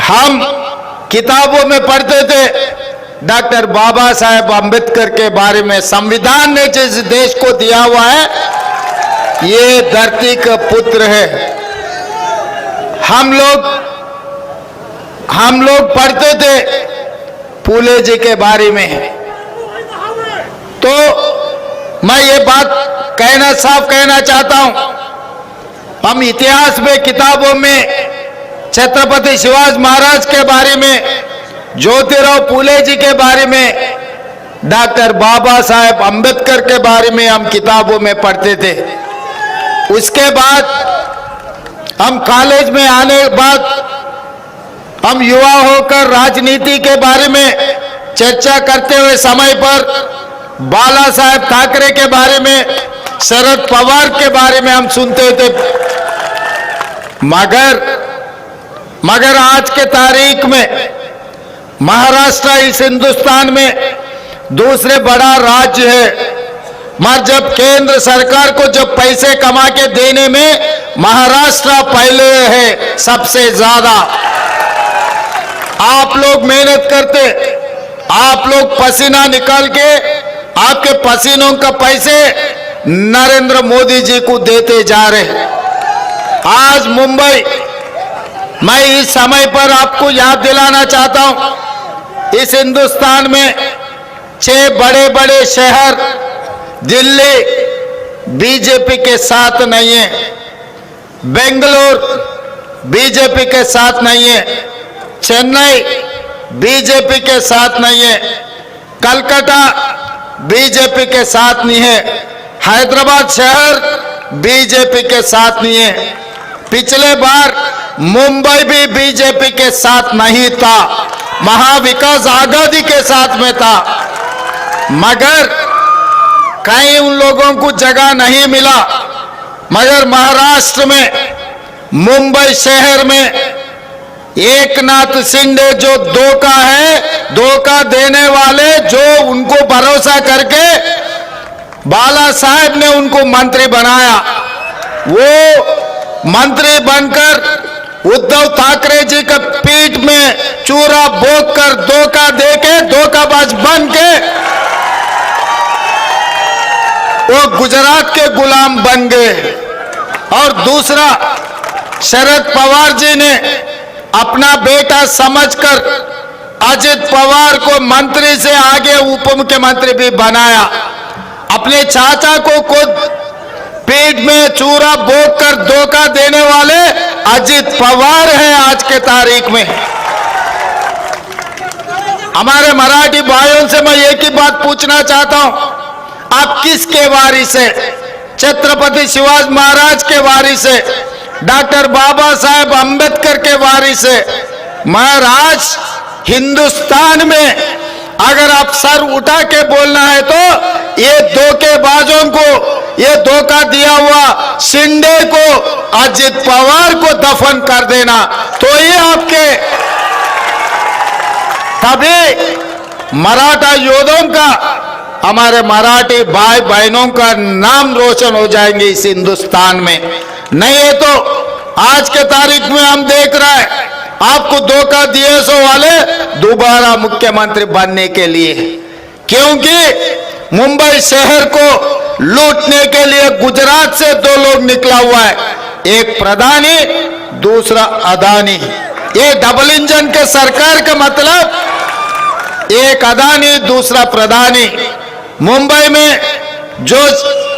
हम किताबों में पढ़ते थे डॉक्टर बाबा साहेब अम्बेडकर के बारे में। संविधान ने जिस देश को दिया हुआ है ये धरती का पुत्र है। हम लोग पढ़ते थे फूले जी के बारे में। तो मैं ये बात साफ कहना चाहता हूं, हम इतिहास में किताबों में छत्रपति शिवाजी महाराज के बारे में, ज्योतिराव फूले जी के बारे में, डॉक्टर बाबा साहेब अम्बेडकर के बारे में हम किताबों में पढ़ते थे। उसके बाद हम कॉलेज में आने के बाद हम युवा होकर राजनीति के बारे में चर्चा करते हुए समय पर बाला साहेब ठाकरे के बारे में, शरद पवार के बारे में हम सुनते थे। मगर आज के तारीख में महाराष्ट्र इस हिंदुस्तान में दूसरे बड़ा राज्य है। मगर जब केंद्र सरकार को जब पैसे कमा के देने में महाराष्ट्र पहले है सबसे ज्यादा। आप लोग मेहनत करते, आप लोग पसीना निकाल के आपके पसीनों का पैसे नरेंद्र मोदी जी को देते जा रहे। आज मुंबई, मैं इस समय पर आपको याद दिलाना चाहता हूं, इस हिंदुस्तान में 6 बड़े बड़े शहर, दिल्ली बीजेपी के साथ नहीं है, बेंगलोर बीजेपी के साथ नहीं है, चेन्नई बीजेपी के साथ नहीं है, कलकत्ता बीजेपी के साथ नहीं है, हैदराबाद शहर बीजेपी के साथ नहीं है। पिछले बार मुंबई भी बीजेपी के साथ नहीं था, महाविकास आघाड़ी के साथ में था। मगर कहीं उन लोगों को जगह नहीं मिला। मगर महाराष्ट्र में मुंबई शहर में एकनाथ शिंदे जो धोखा है, धोखा देने वाले, जो उनको भरोसा करके बाला साहेब ने उनको मंत्री बनाया, वो मंत्री बनकर उद्धव ठाकरे जी का पीठ में चूरा बोक कर धोखा देके, धोखाबाज बन के वो गुजरात के गुलाम बन गए। और दूसरा, शरद पवार जी ने अपना बेटा समझकर अजित पवार को मंत्री से आगे उप मुख्यमंत्री भी बनाया। अपने चाचा को खुद पीठ में चूरा बोक कर धोखा देने वाले अजित पवार हैं आज के तारीख में। हमारे मराठी भाइयों से मैं एक ही बात पूछना चाहता हूं, आप किसके वारिस है? छत्रपति शिवाजी महाराज के वारिस है, डॉक्टर बाबा साहेब अम्बेडकर के वारिस है। महाराज हिंदुस्तान में अगर आप सर उठा के बोलना है तो ये धोखेबाजों को, ये धोखा दिया हुआ शिंदे को, अजित पवार को दफन कर देना, तो ये आपके तभी मराठा योद्धाओं का, हमारे मराठी भाई बहनों का नाम रोशन हो जाएंगे इस हिंदुस्तान में। नहीं है तो आज के तारीख में हम देख रहे हैं आपको धोखा दिए सो वाले दोबारा मुख्यमंत्री बनने के लिए, क्योंकि मुंबई शहर को लूटने के लिए गुजरात से 2 लोग निकला हुआ है, एक प्रधानी दूसरा अदानी। ये डबल इंजन के सरकार का मतलब, एक अदानी दूसरा प्रधानी। मुंबई में जो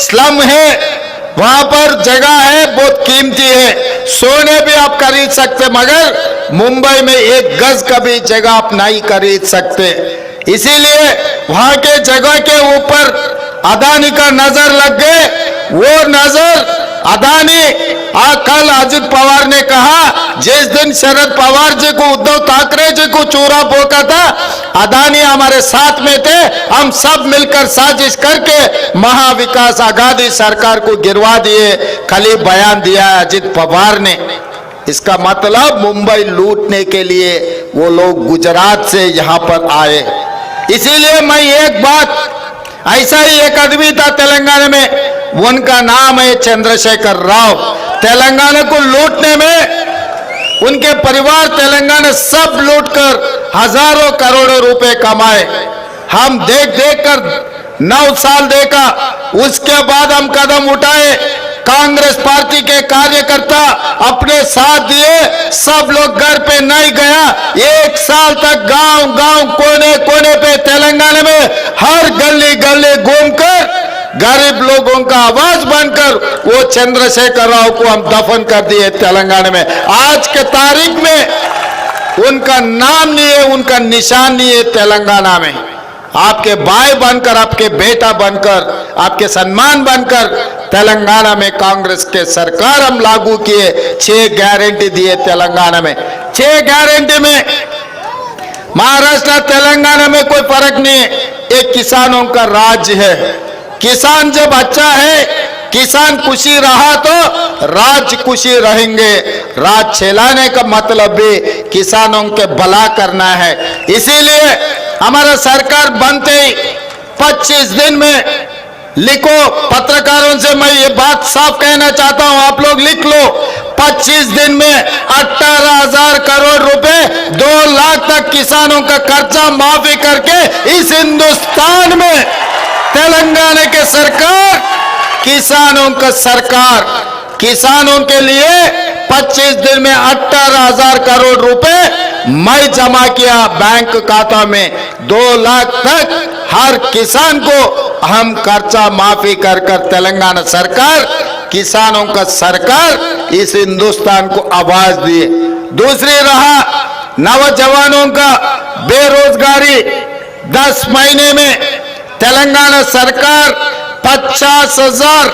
स्लम है वहां पर जगह है बहुत कीमती है, सोने भी आप खरीद सकते, मगर मुंबई में 1 गज का भी जगह आप नहीं खरीद सकते। इसीलिए वहां के जगह के ऊपर अदानी का नजर लग गए। वो नजर अदानी, कल अजित पवार ने कहा जिस दिन शरद पवार जी को, उद्धव ठाकरे जी को चूरा बोका था, अदानी हमारे साथ में थे, हम सब मिलकर साजिश करके महाविकास आघाड़ी सरकार को गिरवा दिए। खाली बयान दिया अजित पवार ने। इसका मतलब मुंबई लूटने के लिए वो लोग गुजरात से यहां पर आए। इसीलिए मैं एक बात, ऐसा ही एक आदमी था तेलंगाना में, उनका नाम है चंद्रशेखर राव। तेलंगाना को लूटने में उनके परिवार तेलंगाना सब लूटकर हजारों करोड़ों रुपए कमाए। हम देख देख कर 9 साल देखा, उसके बाद हम कदम उठाए। कांग्रेस पार्टी के कार्यकर्ता अपने साथ दिए, सब लोग घर पे नहीं गया। 1 साल तक गांव गांव कोने कोने पे तेलंगाना में हर गली गली घूमकर गरीब लोगों का आवाज बनकर वो चंद्रशेखर राव को हम दफन कर दिए तेलंगाना में। आज के तारीख में उनका नाम नहीं है, उनका निशान नहीं है तेलंगाना में। आपके भाई बनकर, आपके बेटा बनकर, आपके सम्मान बनकर तेलंगाना में कांग्रेस के सरकार हम लागू किए। 6 गारंटी दिए तेलंगाना में। 6 गारंटी में महाराष्ट्र तेलंगाना में कोई फर्क नहीं है। एक किसानों का राज्य है। किसान जब अच्छा है, किसान खुशी रहा तो राज्य खुशी रहेंगे। राज चलाने का मतलब भी किसानों के भला करना है। इसीलिए हमारा सरकार बनते ही 25 दिन में लिखो, पत्रकारों से मैं ये बात साफ कहना चाहता हूं, आप लोग लिख लो, 25 दिन में 18,000 करोड़ रुपए 2 लाख तक किसानों का कर्जा माफी करके इस हिंदुस्तान में तेलंगाना के सरकार, किसानों का सरकार, किसानों के लिए 25 दिन में 18,000 करोड़ रुपए मैं जमा किया बैंक खाता में। 2 लाख तक हर किसान को हम कर्जा माफी कर कर तेलंगाना सरकार, किसानों का सरकार इस हिंदुस्तान को आवाज दिए। दूसरी रहा नौजवानों का बेरोजगारी। 10 महीने में तेलंगाना सरकार 50,000,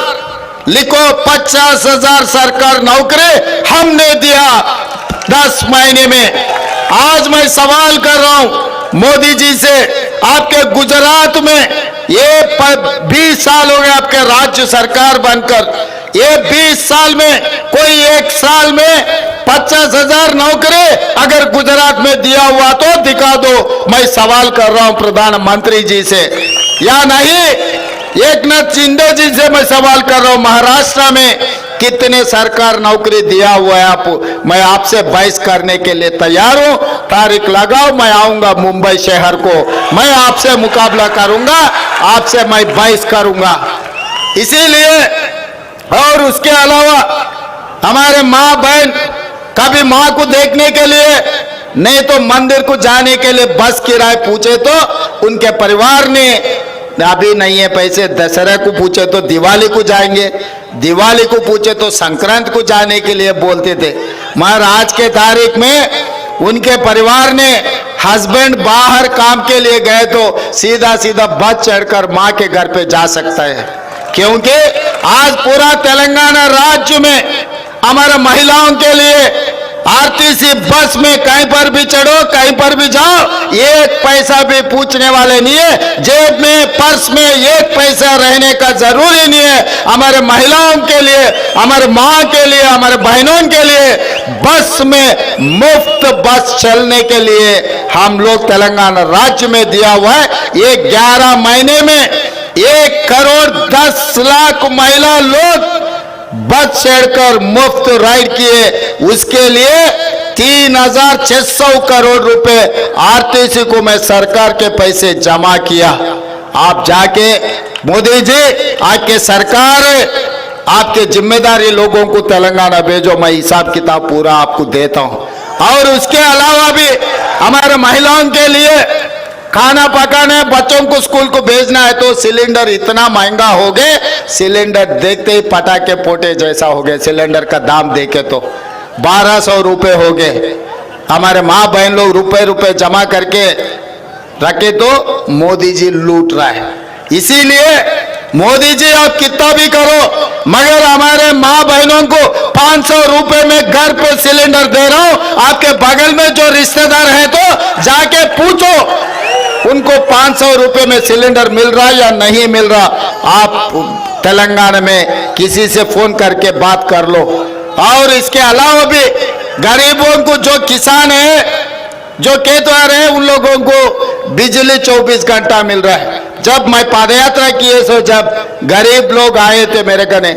लिखो 50,000 सरकार नौकरी हमने दिया 10 महीने में। आज मैं सवाल कर रहा हूं मोदी जी से, आपके गुजरात में ये 20 साल हो गए आपके राज्य सरकार बनकर, ये 20 साल में कोई 1 साल में 50,000 नौकरी अगर गुजरात में दिया हुआ तो दिखा दो। मैं सवाल कर रहा हूं प्रधानमंत्री जी से, या नहीं एकनाथ शिंदे जी से मैं सवाल कर रहा हूं, महाराष्ट्र में कितने सरकार नौकरी दिया हुआ है आप? मैं आपसे बहस करने के लिए तैयार हूं। तारीख लगाओ, मैं आऊंगा मुंबई शहर को, मैं आपसे मुकाबला करूंगा, आपसे मैं बहस करूंगा। इसीलिए और उसके अलावा हमारे माँ बहन कभी माँ को देखने के लिए नहीं तो मंदिर को जाने के लिए बस किराए पूछे तो उनके परिवार ने अभी नहीं है पैसे, दशहरा को पूछे तो दिवाली को जाएंगे, दिवाली को पूछे तो संक्रांति को जाने के लिए बोलते थे। मगर आज के तारीख में उनके परिवार ने हस्बैंड बाहर काम के लिए गए तो सीधा सीधा बस चढ़कर माँ के घर पे जा सकता है, क्योंकि आज पूरा तेलंगाना राज्य में हमारा महिलाओं के लिए आरटीसी बस में कहीं पर भी चढ़ो, कहीं पर भी जाओ, 1 पैसा भी पूछने वाले नहीं है। जेब में, पर्स में 1 पैसा रहने का जरूरी नहीं है। हमारे महिलाओं के लिए, हमारे माँ के लिए, हमारे बहनों के लिए बस में मुफ्त बस चलने के लिए हम लोग तेलंगाना राज्य में दिया हुआ है। ये 11 महीने में 1 करोड़ 10 लाख महिला लोग बस चढ़कर मुफ्त राइड किए। उसके लिए 3,600 करोड़ रुपए आरटीसी को मैं सरकार के पैसे जमा किया। आप जाके मोदी जी, आपके सरकार, आपके जिम्मेदारी लोगों को तेलंगाना भेजो, मैं हिसाब किताब पूरा आपको देता हूं। और उसके अलावा भी हमारे महिलाओं के लिए खाना पकाने, बच्चों को स्कूल को भेजना है तो सिलेंडर इतना महंगा हो गए, सिलेंडर देखते ही पटाखे फोटे जैसा हो गए। सिलेंडर का दाम देखे तो 1,200 रुपए हो गए। हमारे माँ बहन लोग रुपए रुपए जमा करके रखे तो मोदी जी लूट रहा है। इसीलिए मोदी जी आप कितना भी करो, मगर हमारे माँ बहनों को 500 रुपए में घर पे सिलेंडर दे रहा हूं। आपके बगल में जो रिश्तेदार है तो जाके पूछो उनको 500 रुपए में सिलेंडर मिल रहा है या नहीं मिल रहा। आप तेलंगाना में किसी से फोन करके बात कर लो। और इसके अलावा भी गरीबों को, जो किसान है, जो खेतवार है, उन लोगों को बिजली 24 घंटा मिल रहा है। जब मैं पदयात्रा किए सो जब गरीब लोग आए थे मेरे कने,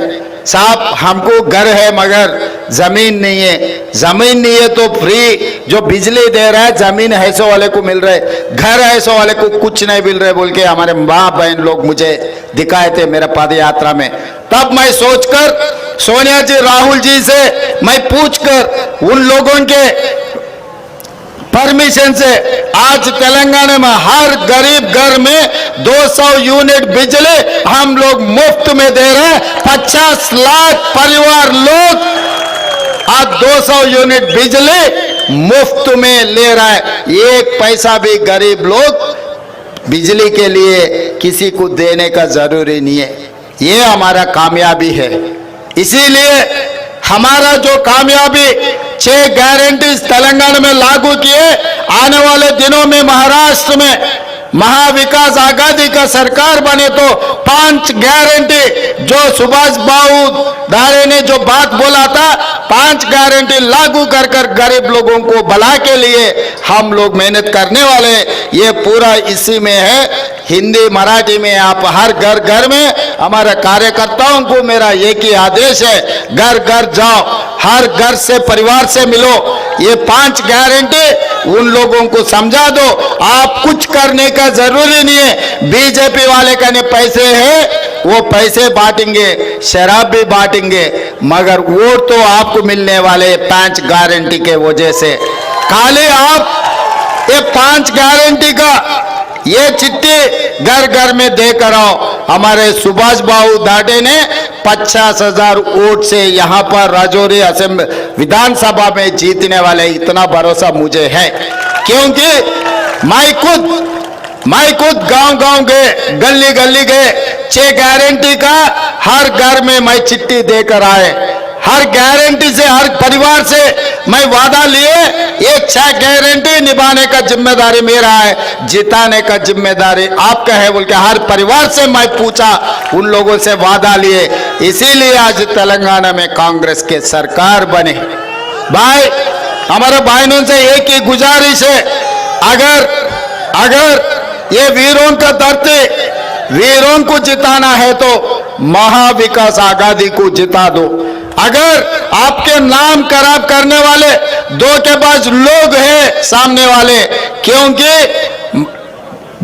साहब हमको घर है मगर जमीन नहीं है, जमीन नहीं है तो फ्री जो बिजली दे रहा है जमीन ऐसो वाले को मिल रहे, घर ऐसो वाले को कुछ नहीं मिल रहे बोल के हमारे माँ बहन लोग मुझे दिखाए थे मेरा पद यात्रा में। तब मैं सोचकर सोनिया जी राहुल जी से मैं पूछकर उन लोगों के परमिशन से आज तेलंगाना में हर गरीब घर में 200 यूनिट बिजली हम लोग मुफ्त में दे रहे हैं। 50 लाख परिवार लोग आज 200 यूनिट बिजली मुफ्त में ले रहा है। एक पैसा भी गरीब लोग बिजली के लिए किसी को देने का जरूरी नहीं है। ये हमारा कामयाबी है। इसीलिए हमारा जो कामयाबी 6 गारंटीज तेलंगाना में लागू किए, आने वाले दिनों में महाराष्ट्र में महाविकास आघाड़ी का सरकार बने तो 5 गारंटी जो सुभाष बाबू दारे ने जो बात बोला था 5 गारंटी लागू कर कर गरीब लोगों को भला के लिए हम लोग मेहनत करने वाले। ये पूरा इसी में है, हिंदी मराठी में आप हर घर घर में हमारे कार्यकर्ताओं को मेरा एक ही आदेश है, घर घर जाओ, हर घर से परिवार से मिलो। ये 5 गारंटी उन लोगों को समझा दो। आप कुछ करने का जरूरी नहीं है। बीजेपी वाले का नहीं पैसे है वो पैसे बांटेंगे, शराब भी बांटेंगे, मगर वोट तो आपको मिलने वाले 5 गारंटी के वजह से। खाली आप ये 5 गारंटी का ये चिट्ठी घर घर में देकर आओ। हमारे सुभाष बाबू दाटे ने 50,000 वोट से यहाँ पर राजौरी असेंबली विधानसभा में जीतने वाले, इतना भरोसा मुझे है। क्योंकि मैं खुद गांव गांव गए, गली गली गए, 6 गारंटी का हर घर में मैं चिट्ठी देकर आए। हर गारंटी से हर परिवार से मैं वादा लिए, ये 6 गारंटी निभाने का जिम्मेदारी मेरा है, जिताने का जिम्मेदारी आपका है बोल के हर परिवार से मैं पूछा, उन लोगों से वादा लिए। इसीलिए आज तेलंगाना में कांग्रेस के सरकार बने। भाई हमारे भाइयों से एक ही गुजारिश है, अगर ये वीरों का धरती, वीरों को जिताना है तो महाविकास आघाड़ी को जिता दो। अगर आपके नाम खराब करने वाले धोखेबाज लोग हैं सामने वाले, क्योंकि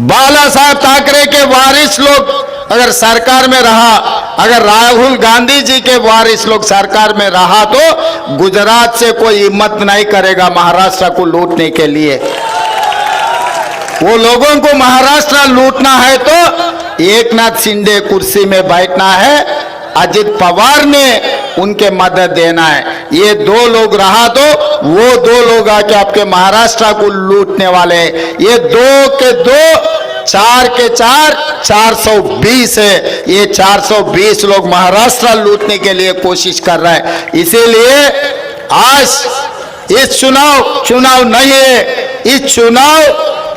बाला साहब ठाकरे के वारिस लोग अगर सरकार में रहा, अगर राहुल गांधी जी के वारिस लोग सरकार में रहा तो गुजरात से कोई हिम्मत नहीं करेगा महाराष्ट्र को लूटने के लिए। वो लोगों को महाराष्ट्र लूटना है तो एकनाथ शिंदे कुर्सी में बैठना है, अजित पवार ने उनके मदद देना है। ये 2 लोग रहा तो वो 2 लोग आके आपके महाराष्ट्र को लूटने वाले हैं। ये 2 के 2 4 के 4 420 है। ये 420 लोग महाराष्ट्र लूटने के लिए कोशिश कर रहे हैं। इसीलिए आज इस चुनाव नहीं है, इस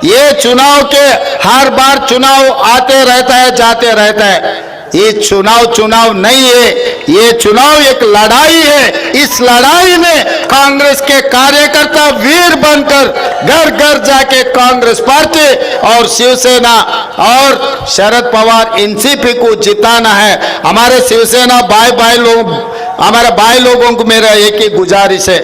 ये चुनाव के हर बार चुनाव आते रहता है जाते रहता है। ये चुनाव नहीं है, ये चुनाव एक लड़ाई है। इस लड़ाई में कांग्रेस के कार्यकर्ता वीर बनकर घर घर जाके कांग्रेस पार्टी और शिवसेना और शरद पवार एनसीपी को जिताना है। हमारे शिवसेना हमारे भाई लोगों को मेरा एक ही गुजारिश है,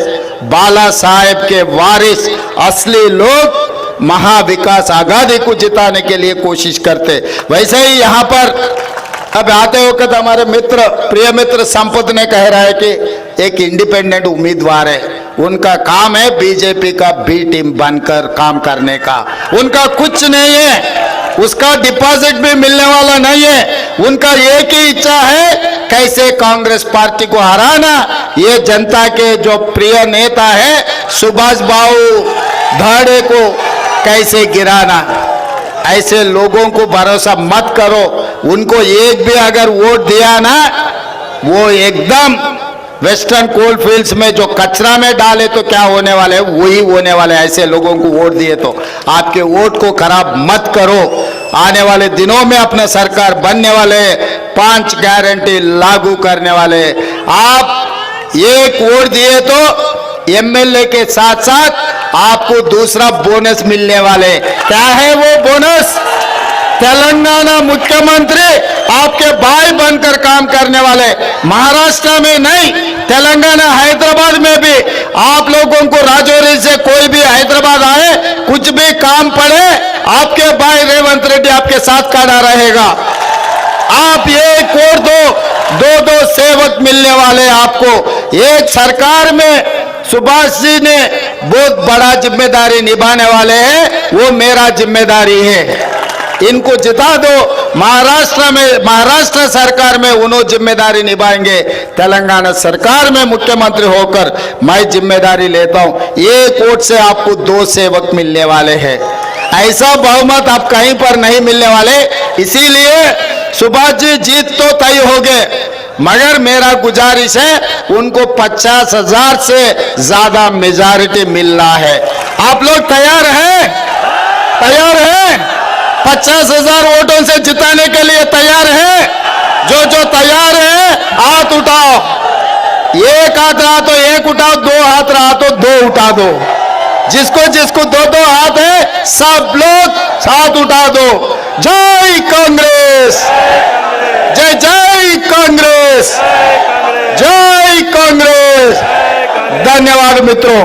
बाला साहेब के वारिस असली लोग महाविकास आघाड़ी को जिताने के लिए कोशिश करते। वैसे ही यहाँ पर अब आते वक्त हमारे प्रिय मित्र संपत ने कह रहा है कि एक इंडिपेंडेंट उम्मीदवार है, उनका काम है बीजेपी का बी टीम बनकर काम करने का। उनका कुछ नहीं है, उसका डिपॉजिट भी मिलने वाला नहीं है। उनका एक ही इच्छा है कैसे कांग्रेस पार्टी को हराना। ये जनता के जो प्रिय नेता है सुभाष बाबू धाड़े को कैसे गिराना। ऐसे लोगों को भरोसा मत करो। उनको एक भी अगर वोट दिया ना, वो एकदम वेस्टर्न कोल फील्ड्स में जो कचरा में डाले तो क्या होने वाले है वही होने वाले। ऐसे लोगों को वोट दिए तो आपके वोट को खराब मत करो। आने वाले दिनों में अपना सरकार बनने वाले, 5 गारंटी लागू करने वाले। आप एक वोट दिए तो एमएलए के साथ साथ आपको दूसरा बोनस मिलने वाले। क्या है वो बोनस? तेलंगाना मुख्यमंत्री आपके भाई बनकर काम करने वाले, महाराष्ट्र में नहीं, तेलंगाना हैदराबाद में भी आप लोगों को राजौरी से कोई भी हैदराबाद आए, कुछ भी काम पड़े, आपके भाई रेवंत रेड्डी आपके साथ खड़ा रहेगा। आप एक और दो सेवक मिलने वाले आपको। एक सरकार में सुभाष जी ने बहुत बड़ा जिम्मेदारी निभाने वाले हैं, वो मेरा जिम्मेदारी है। इनको जिता दो, महाराष्ट्र सरकार में उन्होंने जिम्मेदारी निभाएंगे, तेलंगाना सरकार में मुख्यमंत्री होकर मैं जिम्मेदारी लेता हूं। एक वोट से आपको 2 सेवक मिलने वाले हैं। ऐसा बहुमत आप कहीं पर नहीं मिलने वाले। इसीलिए सुभाष जी जीत तो तय हो गए, मगर मेरा गुजारिश है उनको 50,000 से ज्यादा मेजॉरिटी मिलना है। आप लोग तैयार हैं? तैयार हैं? 50,000 वोटों से जिताने के लिए तैयार हैं? जो तैयार है हाथ उठाओ। एक हाथ रहा तो एक उठाओ, 2 हाथ रहा तो 2 उठा दो। जिसको 2 हाथ है सब लोग हाथ उठा दो। जय कांग्रेस, जय जय कांग्रेस, जय कांग्रेस। धन्यवाद मित्रों।